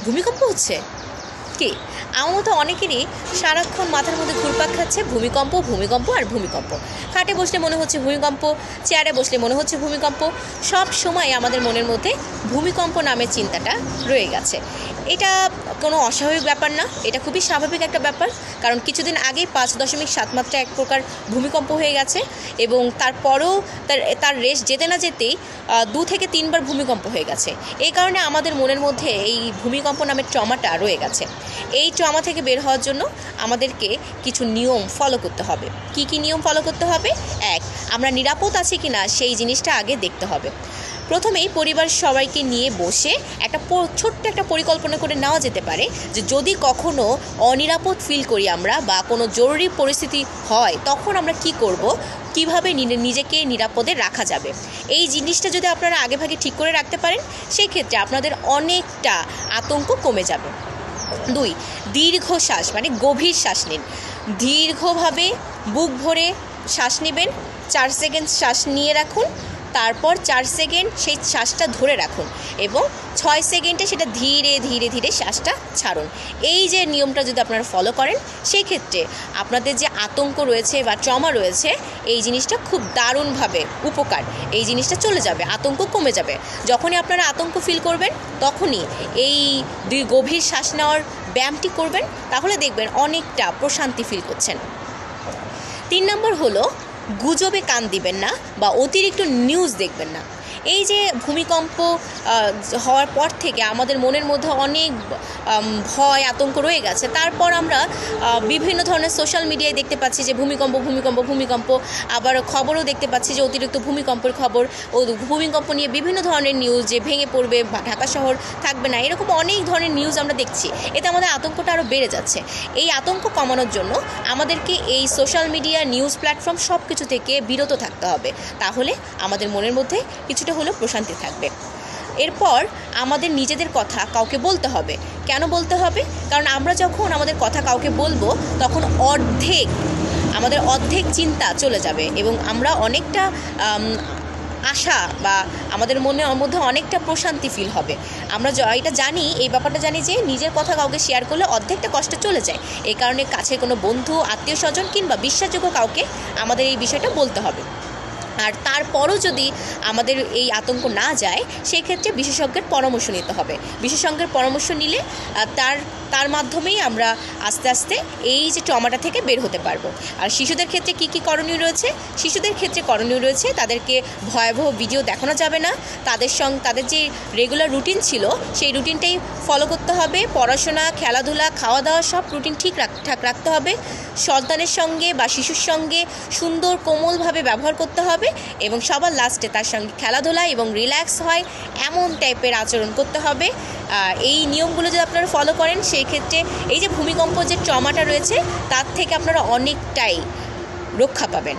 ভূমিকম্প হচ্ছে কি? আমার মতো অনেকেরই সারাক্ষণ মাথার মধ্যে ঘুরপাক খাচ্ছে ভূমিকম্প ভূমিকম্প আর ভূমিকম্প। খাটে বসলে মনে হচ্ছে ভূমিকম্প, চেয়ারে বসলে মনে হচ্ছে ভূমিকম্প। সব সময় আমাদের মনের মধ্যে ভূমিকম্প নামের চিন্তাটা রয়ে গেছে। এটা কোনো অস্বাভাবিক ব্যাপার না, এটা খুবই স্বাভাবিক একটা ব্যাপার। কারণ কিছুদিন আগেই 5.7 মাত্রা এক প্রকার ভূমিকম্প হয়ে গেছে এবং তারপরেও তার রেশ যেতে না যেতেই 2 থেকে 3 বার ভূমিকম্প হয়ে গেছে। এই কারণে আমাদের মনের মধ্যে এই ভূমিকম্প নামের ট্রমাটা রয়ে গেছে। এই ট্রমা থেকে বের হওয়ার জন্য আমাদেরকে কিছু নিয়ম ফলো করতে হবে। কি কি নিয়ম ফলো করতে হবে? 1, আমরা নিরাপদ আছি কিনা সেই জিনিসটা আগে দেখতে হবে। প্রথমেই পরিবার সবাইকে নিয়ে বসে ছোট্ট একটা পরিকল্পনা করে নেওয়া যেতে পারে যে যদি কখনো অনিরাপদ ফিল করি আমরা বা কোনো জরুরি পরিস্থিতি হয় তখন আমরা কি করব, কিভাবে নিজেকে নিরাপদে রাখা যাবে। এই জিনিসটা যদি আপনারা আগেভাগে ঠিক করে রাখতে পারেন সেই ক্ষেত্রে আপনাদের অনেকটা আতঙ্ক কমে যাবে। 2, দীর্ঘশ্বাস মানে গভীর শ্বাস নিন। দীর্ঘভাবে বুক ভরে শ্বাস নেবেন, 4 সেকেন্ড শ্বাস নিয়ে রাখুন, তারপর 4 সেকেন্ড সেই শ্বাসটা ধরে রাখুন এবং 6 সেকেন্ডে সেটা ধীরে ধীরে ধীরে শ্বাসটা ছাড়ুন। এই যে নিয়মটা যদি আপনারা ফলো করেন সেই ক্ষেত্রে আপনাদের যে আতঙ্ক রয়েছে বা ট্রমা রয়েছে এই জিনিসটা খুব দারুণভাবে উপকার, এই জিনিসটা চলে যাবে, আতঙ্ক কমে যাবে। যখনই আপনারা আতঙ্ক ফিল করবেন তখনই এই গভীর শ্বাস নেওয়ার ব্যায়ামটি করবেন, তাহলে দেখবেন অনেকটা প্রশান্তি ফিল করছেন। 3 নম্বর হলো গুজবে কান দিবেন না বা অতিরিক্ত নিউজ দেখবেন না। এই যে ভূমিকম্প হওয়ার পর থেকে আমাদের মনের মধ্যে অনেক ভয় আতঙ্ক রয়ে গেছে, তারপর আমরা বিভিন্ন ধরনের সোশ্যাল মিডিয়ায় দেখতে পাচ্ছি যে ভূমিকম্প ভূমিকম্প ভূমিকম্প, আবার খবরও দেখতে পাচ্ছি যে অতিরিক্ত ভূমিকম্পের খবর ও ভূমিকম্প নিয়ে বিভিন্ন ধরনের নিউজ যে ভেঙে পড়বে বা ঢাকা শহর থাকবে না, এরকম অনেক ধরনের নিউজ আমরা দেখছি। এতে আমাদের আতঙ্কটা আরও বেড়ে যাচ্ছে। এই আতঙ্ক কমানোর জন্য আমাদেরকে এই সোশ্যাল মিডিয়া নিউজ প্ল্যাটফর্ম সব কিছু থেকে বিরত থাকতে হবে, তাহলে আমাদের মনের মধ্যে কিছুটা হলেও প্রশান্তি থাকবে। এরপর আমাদের নিজেদের কথা কাউকে বলতে হবে। কেন বলতে হবে? কারণ আমরা যখন আমাদের কথা কাউকে বলবো তখন আমাদের অর্ধেক চিন্তা চলে যাবে এবং আমরা অনেকটা আশা বা আমাদের মনের মধ্যে অনেকটা প্রশান্তি ফিল হবে। আমরা এটা জানি, এই ব্যাপারটা জানি যে নিজের কথা কাউকে শেয়ার করলে অর্ধেকটা কষ্ট চলে যায়। এই কারণে কাছের কোনো বন্ধু, আত্মীয় স্বজন কিংবা বিশ্বাসযোগ্য কাউকে আমাদের এই বিষয়টা বলতে হবে। আর তারপরও যদি আমাদের এই আতঙ্ক না যায় সেক্ষেত্রে বিশেষজ্ঞের পরামর্শ নিতে হবে। বিশেষজ্ঞের পরামর্শ নিলে তার মাধ্যমেই আমরা আস্তে আস্তে এই যে ট্রমাটা থেকে বের হতে পারবো। আর শিশুদের ক্ষেত্রে কি কি করণীয় রয়েছে? শিশুদের ক্ষেত্রে করণীয় রয়েছে তাদেরকে ভয়াবহ ভিডিও দেখানো যাবে না, তাদের যে রেগুলার রুটিন ছিল সেই রুটিনটাই ফলো করতে হবে। পড়াশোনা, খেলাধুলা, খাওয়া দাওয়া সব রুটিন ঠিক রাখতে হবে। সন্তানের সঙ্গে বা শিশুর সঙ্গে সুন্দর কোমলভাবে ব্যবহার করতে হবে এবং সবার লাস্টে তার সঙ্গে খেলাধুলা এবং রিল্যাক্স হয় এমন টাইপের আচরণ করতে হবে। এই নিয়মগুলো যদি আপনারা ফলো করেন সেই ক্ষেত্রে এই যে ভূমিকম্প যে ট্রমাটা রয়েছে তার থেকে আপনারা অনেকটাই রক্ষা পাবেন।